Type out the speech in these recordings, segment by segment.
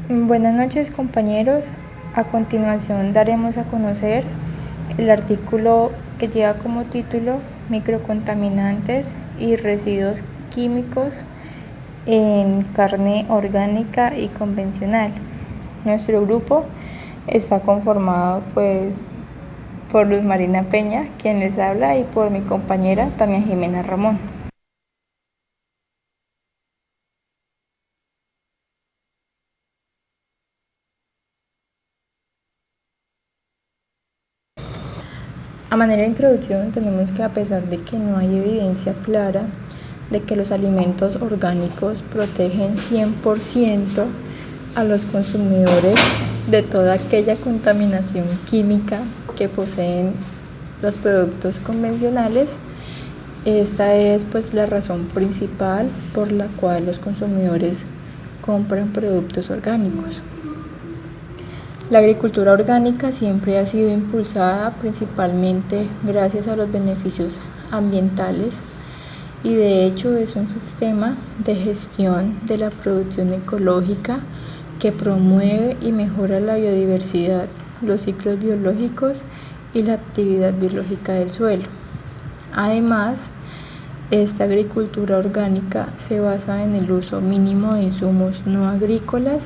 Buenas noches, compañeros. A continuación daremos a conocer el artículo que lleva como título Microcontaminantes y residuos químicos en carne orgánica y convencional. Nuestro grupo está conformado por Luz Marina Peña, quien les habla, y por mi compañera Tania Jimena Ramón. A manera de introducción, tenemos que, a pesar de que no hay evidencia clara de que los alimentos orgánicos protegen 100% a los consumidores de toda aquella contaminación química que poseen los productos convencionales, esta es la razón principal por la cual los consumidores compran productos orgánicos. La agricultura orgánica siempre ha sido impulsada principalmente gracias a los beneficios ambientales y de hecho es un sistema de gestión de la producción ecológica que promueve y mejora la biodiversidad, los ciclos biológicos y la actividad biológica del suelo. Además, esta agricultura orgánica se basa en el uso mínimo de insumos no agrícolas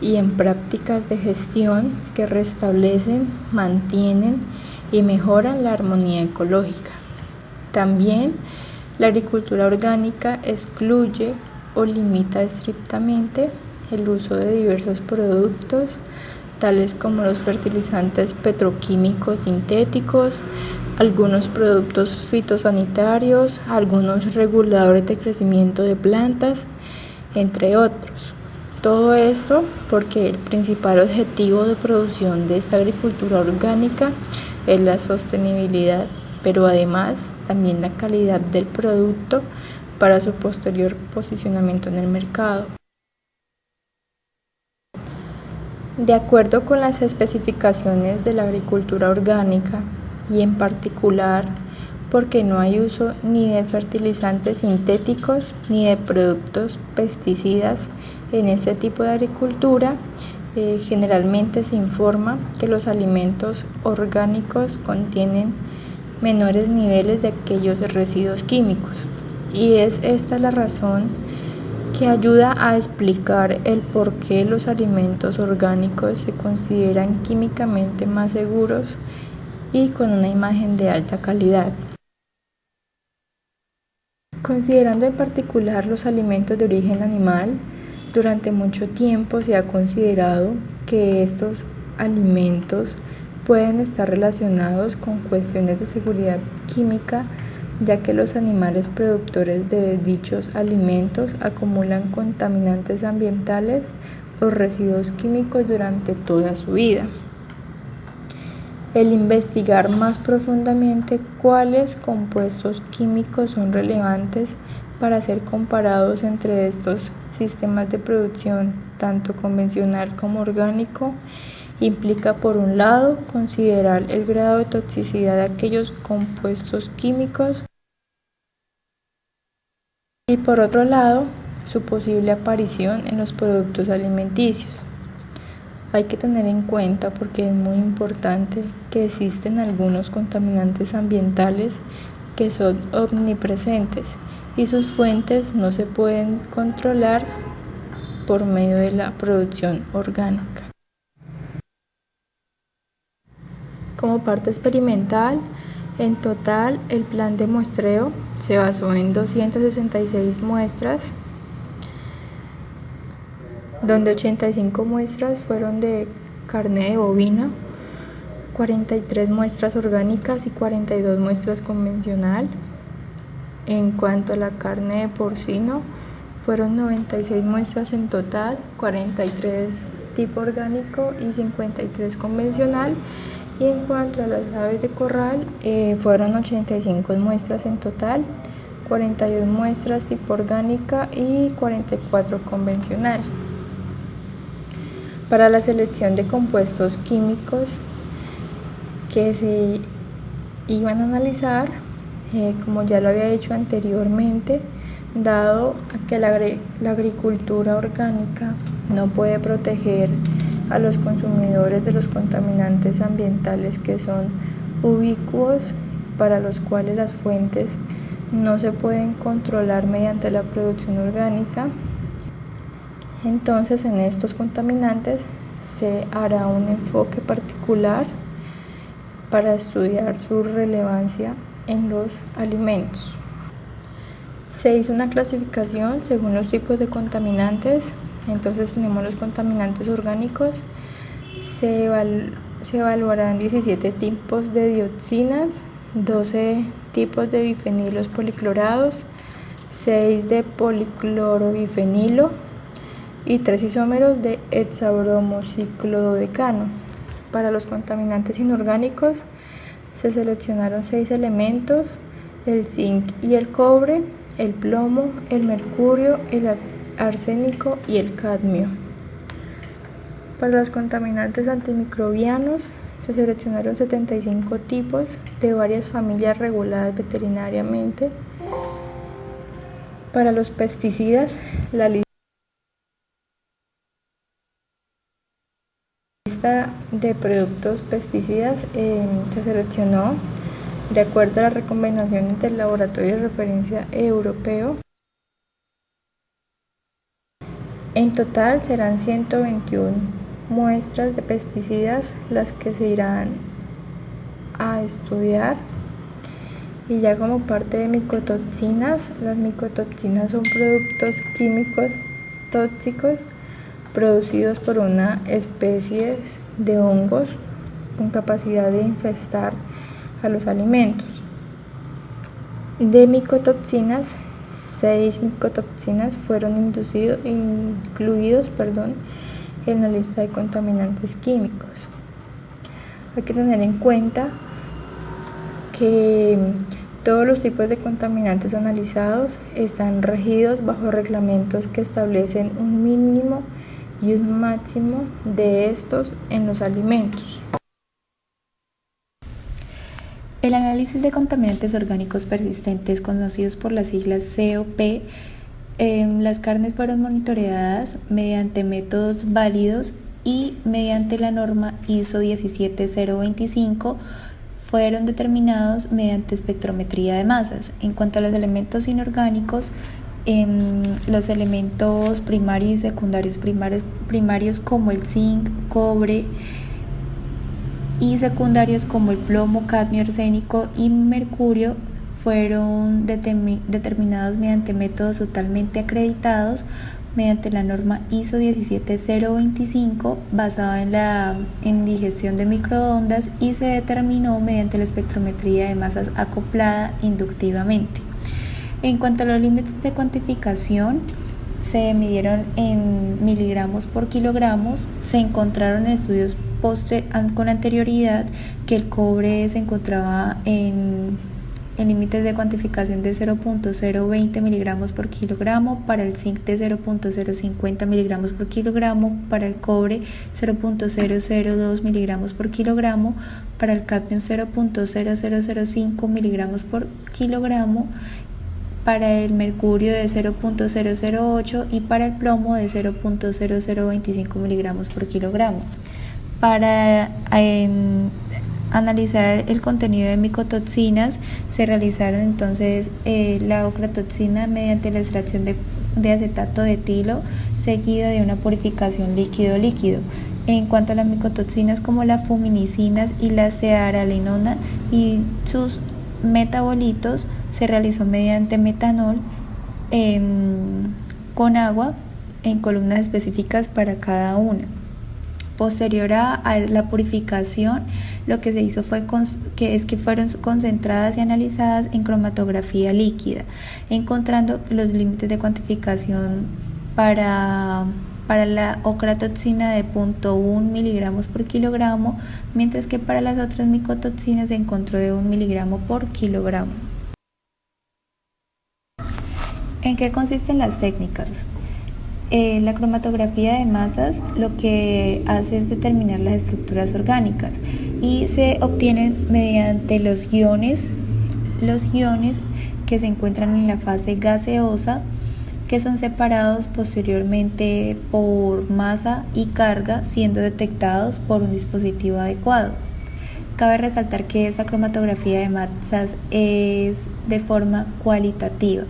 y en prácticas de gestión que restablecen, mantienen y mejoran la armonía ecológica. También la agricultura orgánica excluye o limita estrictamente el uso de diversos productos, tales como los fertilizantes petroquímicos sintéticos, algunos productos fitosanitarios, algunos reguladores de crecimiento de plantas, entre otros. Todo esto porque el principal objetivo de producción de esta agricultura orgánica es la sostenibilidad, pero además también la calidad del producto para su posterior posicionamiento en el mercado. De acuerdo con las especificaciones de la agricultura orgánica y en particular porque no hay uso ni de fertilizantes sintéticos ni de productos pesticidas en este tipo de agricultura, generalmente se informa que los alimentos orgánicos contienen menores niveles de aquellos residuos químicos, y es esta la razón que ayuda a explicar el por qué los alimentos orgánicos se consideran químicamente más seguros y con una imagen de alta calidad. Considerando en particular los alimentos de origen animal, durante mucho tiempo se ha considerado que estos alimentos pueden estar relacionados con cuestiones de seguridad química, ya que los animales productores de dichos alimentos acumulan contaminantes ambientales o residuos químicos durante toda su vida. El investigar más profundamente cuáles compuestos químicos son relevantes para ser comparados entre estos sistemas de producción, tanto convencional como orgánico, implica por un lado considerar el grado de toxicidad de aquellos compuestos químicos y por otro lado su posible aparición en los productos alimenticios. Hay que tener en cuenta, porque es muy importante, que existen algunos contaminantes ambientales que son omnipresentes y sus fuentes no se pueden controlar por medio de la producción orgánica. Como parte experimental, en total el plan de muestreo se basó en 266 muestras, donde 85 muestras fueron de carne de bovino, 43 muestras orgánicas y 42 muestras convencional. En cuanto a la carne de porcino, fueron 96 muestras en total, 43 tipo orgánico y 53 convencional. Y en cuanto a las aves de corral, fueron 85 muestras en total, 41 muestras tipo orgánica y 44 convencional. Para la selección de compuestos químicos que se iban a analizar, como ya lo había dicho anteriormente, dado que la agricultura orgánica no puede proteger a los consumidores de los contaminantes ambientales que son ubicuos, para los cuales las fuentes no se pueden controlar mediante la producción orgánica. Entonces, en estos contaminantes se hará un enfoque particular para estudiar su relevancia en los alimentos. Se hizo una clasificación según los tipos de contaminantes. Entonces tenemos los contaminantes orgánicos. Se evaluarán 17 tipos de dioxinas, 12 tipos de bifenilos policlorados, 6 de policlorobifenilo y 3 isómeros de hexabromociclododecano. Para los contaminantes inorgánicos se seleccionaron 6 elementos: el zinc y el cobre, el plomo, el mercurio, el arsénico y el cadmio. Para los contaminantes antimicrobianos se seleccionaron 75 tipos de varias familias reguladas veterinariamente. Para los pesticidas, la lista de productos pesticidas se seleccionó de acuerdo a las recomendaciones del Laboratorio de Referencia Europeo. En total serán 121 muestras de pesticidas las que se irán a estudiar. Y ya como parte de micotoxinas, las micotoxinas son productos químicos tóxicos producidos por una especie de hongos con capacidad de infestar a los alimentos. De micotoxinas, 6 micotoxinas fueron incluidos en la lista de contaminantes químicos. Hay que tener en cuenta que todos los tipos de contaminantes analizados están regidos bajo reglamentos que establecen un mínimo y un máximo de estos en los alimentos. El análisis de contaminantes orgánicos persistentes, conocidos por las siglas COP, las carnes fueron monitoreadas mediante métodos válidos y mediante la norma ISO 17025 fueron determinados mediante espectrometría de masas. En cuanto a los elementos inorgánicos, los elementos primarios y secundarios primarios como el zinc, cobre, y secundarios como el plomo, cadmio, arsénico y mercurio fueron determinados mediante métodos totalmente acreditados mediante la norma ISO 17025 basada en digestión de microondas, y se determinó mediante la espectrometría de masas acoplada inductivamente. En cuanto a los límites de cuantificación, se midieron en miligramos por kilogramos. Se encontraron en estudios con anterioridad que el cobre se encontraba en límites de cuantificación de 0.020 miligramos por kilogramo, para el zinc de 0.050 miligramos por kilogramo, para el cobre 0.002 miligramos por kilogramo, para el cadmio 0.0005 miligramos por kilogramo, para el mercurio de 0.008 y para el plomo de 0.0025 miligramos por kilogramo. Para analizar el contenido de micotoxinas, se realizaron entonces la ocratoxina mediante la extracción de acetato de etilo seguido de una purificación líquido-líquido. En cuanto a las micotoxinas como las fuminicinas y la cearalenona y sus metabolitos, se realizó mediante metanol con agua en columnas específicas para cada una. Posterior a la purificación, lo que se hizo fue que fueron concentradas y analizadas en cromatografía líquida, encontrando los límites de cuantificación para la ocratoxina de 0.1 miligramos por kilogramo, mientras que para las otras micotoxinas se encontró de 1 miligramo por kilogramo. ¿En qué consisten las técnicas? La cromatografía de masas lo que hace es determinar las estructuras orgánicas y se obtienen mediante los iones que se encuentran en la fase gaseosa, que son separados posteriormente por masa y carga, siendo detectados por un dispositivo adecuado. Cabe resaltar que esta cromatografía de masas es de forma cualitativa.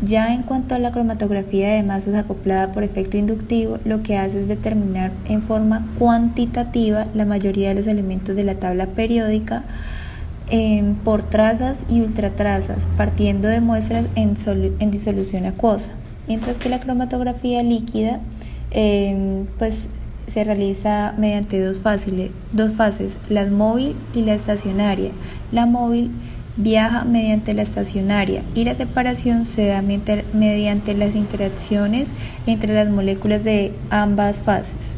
Ya en cuanto a la cromatografía de masas acoplada por efecto inductivo, lo que hace es determinar en forma cuantitativa la mayoría de los elementos de la tabla periódica por trazas y ultratrazas, partiendo de muestras en disolución acuosa, mientras que la cromatografía líquida pues se realiza mediante dos fases, la móvil y la estacionaria. La móvil viaja mediante la estacionaria y la separación se da mediante las interacciones entre las moléculas de ambas fases.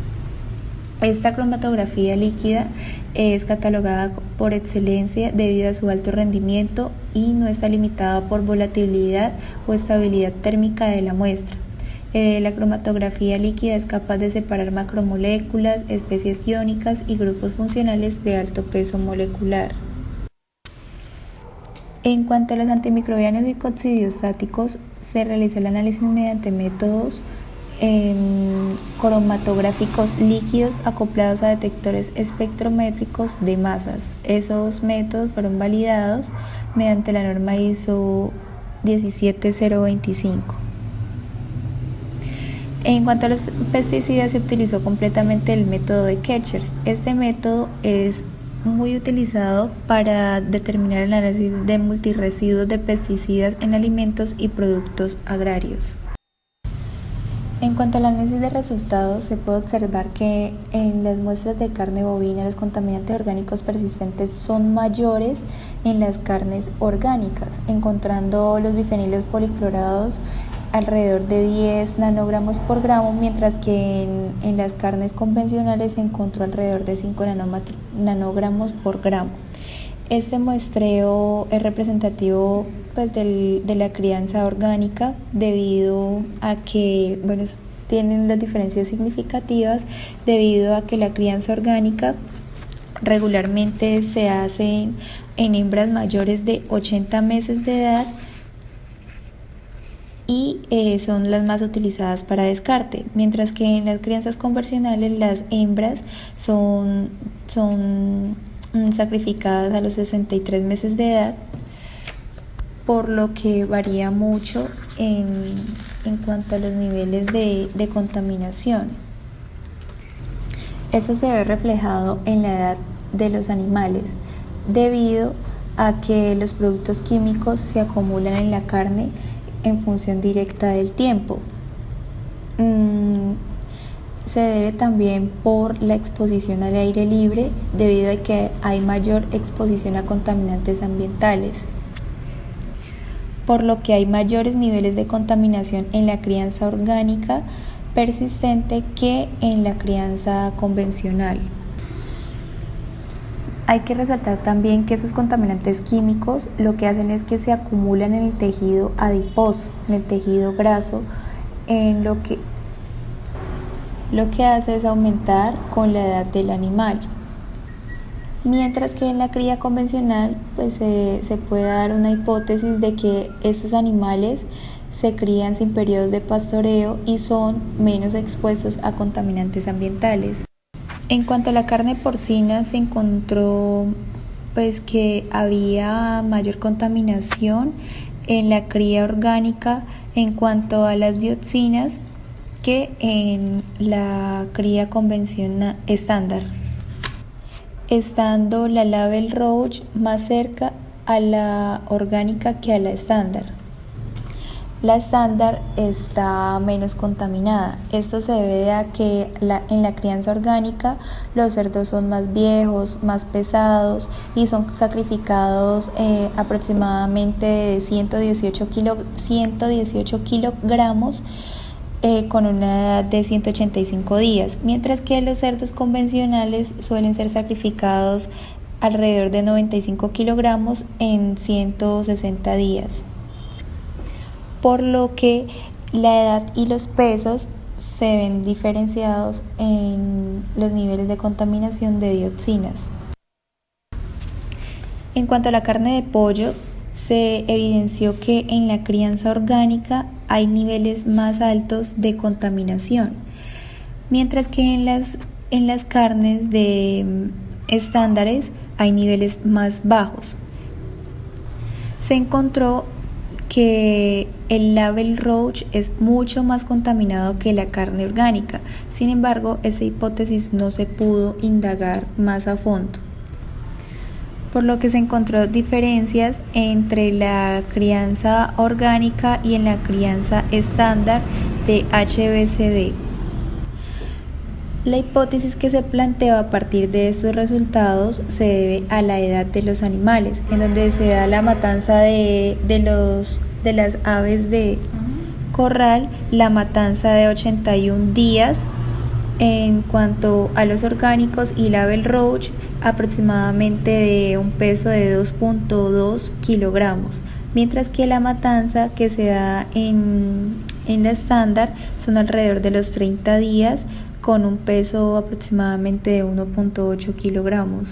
Esta cromatografía líquida es catalogada por excelencia debido a su alto rendimiento y no está limitada por volatilidad o estabilidad térmica de la muestra. La cromatografía líquida es capaz de separar macromoléculas, especies iónicas y grupos funcionales de alto peso molecular. En cuanto a los antimicrobianos y coccidiostáticos, se realiza el análisis mediante métodos cromatográficos líquidos acoplados a detectores espectrométricos de masas. Esos métodos fueron validados mediante la norma ISO 17025. En cuanto a los pesticidas, se utilizó completamente el método de Kercher. Este método es muy utilizado para determinar el análisis de multirresiduos de pesticidas en alimentos y productos agrarios. En cuanto al análisis de resultados, se puede observar que en las muestras de carne bovina los contaminantes orgánicos persistentes son mayores en las carnes orgánicas, encontrando los bifenilos policlorados alrededor de 10 nanogramos por gramo, mientras que en las carnes convencionales se encontró alrededor de 5 nanogramos por gramo. Este muestreo es representativo pues, de la crianza orgánica debido a que, tienen las diferencias significativas debido a que la crianza orgánica regularmente se hace en hembras mayores de 80 meses de edad y son las más utilizadas para descarte, mientras que en las crianzas convencionales las hembras son sacrificadas a los 63 meses de edad, por lo que varía mucho en cuanto a los niveles de contaminación. Esto se ve reflejado en la edad de los animales, debido a que los productos químicos se acumulan en la carne en función directa del tiempo. Se debe también por la exposición al aire libre, debido a que hay mayor exposición a contaminantes ambientales, por lo que hay mayores niveles de contaminación en la crianza orgánica persistente que en la crianza convencional. Hay que resaltar también que esos contaminantes químicos lo que hacen es que se acumulan en el tejido adiposo, en el tejido graso, en lo que hace es aumentar con la edad del animal. Mientras que en la cría convencional pues se puede dar una hipótesis de que estos animales se crían sin periodos de pastoreo y son menos expuestos a contaminantes ambientales. En cuanto a la carne porcina, se encontró pues que había mayor contaminación en la cría orgánica en cuanto a las dioxinas que en la cría convencional estándar, estando la Label Rouge más cerca a la orgánica que a la estándar. La estándar está menos contaminada. Esto se debe a que en la crianza orgánica los cerdos son más viejos, más pesados y son sacrificados aproximadamente de 118 kilogramos con una edad de 185 días, mientras que los cerdos convencionales suelen ser sacrificados alrededor de 95 kilogramos en 160 días. Por lo que la edad y los pesos se ven diferenciados en los niveles de contaminación de dioxinas. En cuanto a la carne de pollo, se evidenció que en la crianza orgánica hay niveles más altos de contaminación, mientras que en las carnes de estándares hay niveles más bajos. Se encontró que el label roach es mucho más contaminado que la carne orgánica. Sin embargo, esta hipótesis no se pudo indagar más a fondo, por lo que se encontró diferencias entre la crianza orgánica y en la crianza estándar de HBCD. La hipótesis que se planteó a partir de estos resultados se debe a la edad de los animales, en donde se da la matanza de las aves de corral, la matanza de 81 días en cuanto a los orgánicos, y label roach aproximadamente de un peso de 2.2 kilogramos, mientras que la matanza que se da en la estándar son alrededor de los 30 días con un peso aproximadamente de 1.8 kilogramos.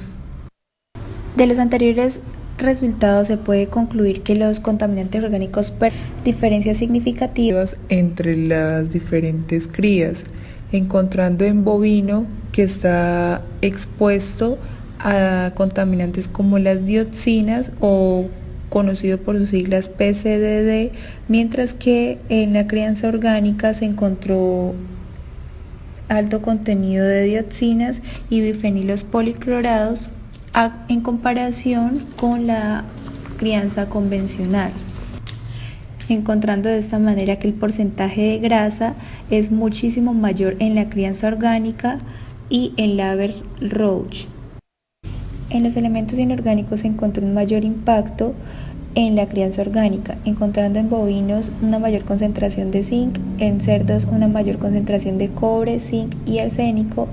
De los anteriores resultados se puede concluir que los contaminantes orgánicos diferencias significativas entre las diferentes crías, encontrando en bovino que está expuesto a contaminantes como las dioxinas, o conocido por sus siglas PCDD, mientras que en la crianza orgánica se encontró alto contenido de dioxinas y bifenilos policlorados en comparación con la crianza convencional, encontrando de esta manera que el porcentaje de grasa es muchísimo mayor en la crianza orgánica y en label roach. En los elementos inorgánicos se encontró un mayor impacto en la crianza orgánica, encontrando en bovinos una mayor concentración de zinc, en cerdos una mayor concentración de cobre, zinc y arsénico,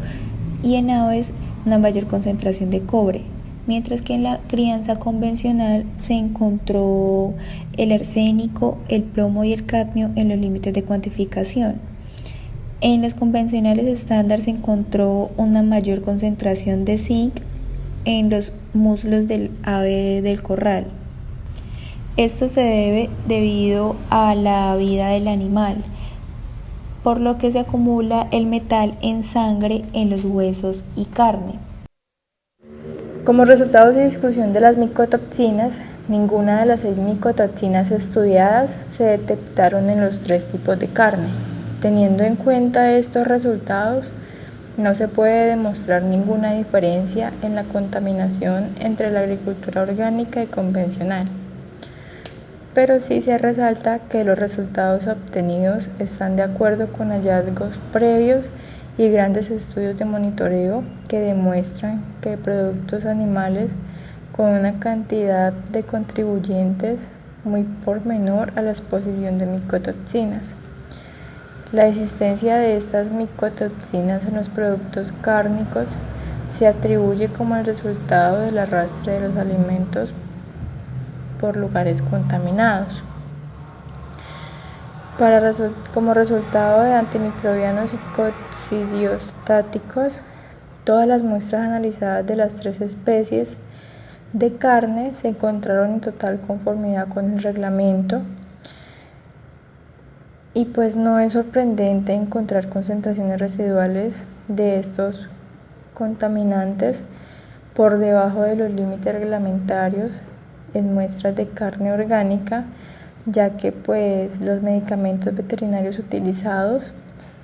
y en aves una mayor concentración de cobre, mientras que en la crianza convencional se encontró el arsénico, el plomo y el cadmio en los límites de cuantificación. En los convencionales estándar se encontró una mayor concentración de zinc en los muslos del ave del corral. Esto se debe debido a la vida del animal, por lo que se acumula el metal en sangre, en los huesos y carne. Como resultado de discusión de las micotoxinas, ninguna de las 6 micotoxinas estudiadas se detectaron en los 3 tipos de carne. Teniendo en cuenta estos resultados, no se puede demostrar ninguna diferencia en la contaminación entre la agricultura orgánica y convencional, pero sí se resalta que los resultados obtenidos están de acuerdo con hallazgos previos y grandes estudios de monitoreo que demuestran que productos animales con una cantidad de contribuyentes muy por menor a la exposición de micotoxinas. La existencia de estas micotoxinas en los productos cárnicos se atribuye como el resultado del arrastre de los alimentos por lugares contaminados. Como resultado de antimicrobianos y coccidiostáticos, todas las muestras analizadas de las 3 especies de carne se encontraron en total conformidad con el reglamento, y pues no es sorprendente encontrar concentraciones residuales de estos contaminantes por debajo de los límites reglamentarios en muestras de carne orgánica, ya que pues los medicamentos veterinarios utilizados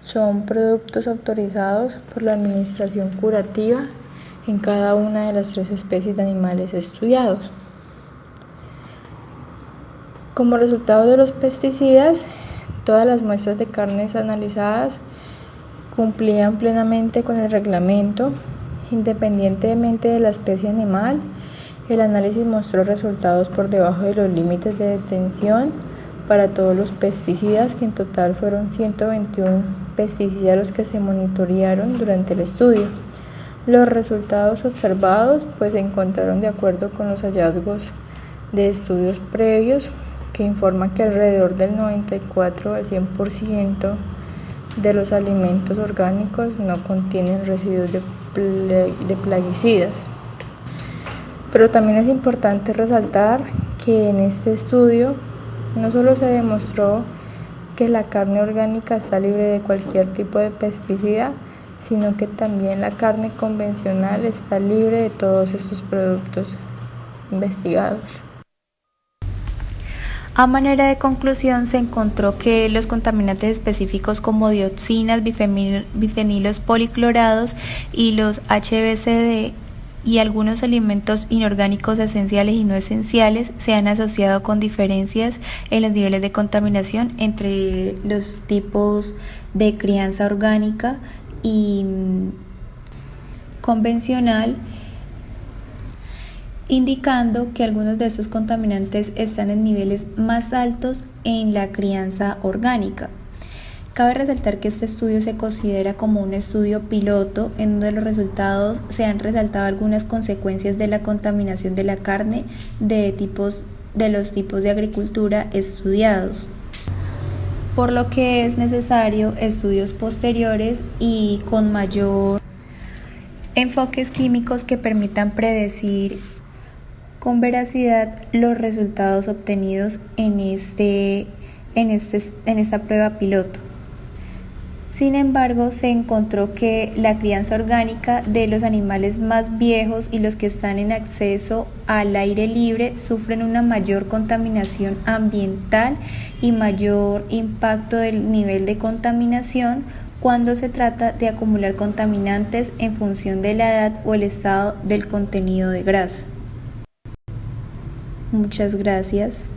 son productos autorizados por la administración curativa en cada una de las 3 especies de animales estudiados. Como resultado de los pesticidas, todas las muestras de carnes analizadas cumplían plenamente con el reglamento, independientemente de la especie animal. El análisis mostró resultados por debajo de los límites de detención para todos los pesticidas, que en total fueron 121 pesticidas los que se monitorearon durante el estudio. Los resultados observados pues se encontraron de acuerdo con los hallazgos de estudios previos, que informan que alrededor del 94 al 100% de los alimentos orgánicos no contienen residuos de plaguicidas. Pero también es importante resaltar que en este estudio no solo se demostró que la carne orgánica está libre de cualquier tipo de pesticida, sino que también la carne convencional está libre de todos estos productos investigados. A manera de conclusión, se encontró que los contaminantes específicos como dioxinas, bifenilos policlorados y los HBCD y algunos alimentos inorgánicos esenciales y no esenciales se han asociado con diferencias en los niveles de contaminación entre los tipos de crianza orgánica y convencional, indicando que algunos de estos contaminantes están en niveles más altos en la crianza orgánica. Cabe resaltar que este estudio se considera como un estudio piloto en donde los resultados se han resaltado algunas consecuencias de la contaminación de la carne de los tipos de agricultura estudiados, por lo que es necesario estudios posteriores y con mayor enfoques químicos que permitan predecir con veracidad los resultados obtenidos en esta prueba piloto. Sin embargo, se encontró que la crianza orgánica de los animales más viejos y los que están en acceso al aire libre sufren una mayor contaminación ambiental y mayor impacto del nivel de contaminación cuando se trata de acumular contaminantes en función de la edad o el estado del contenido de grasa. Muchas gracias.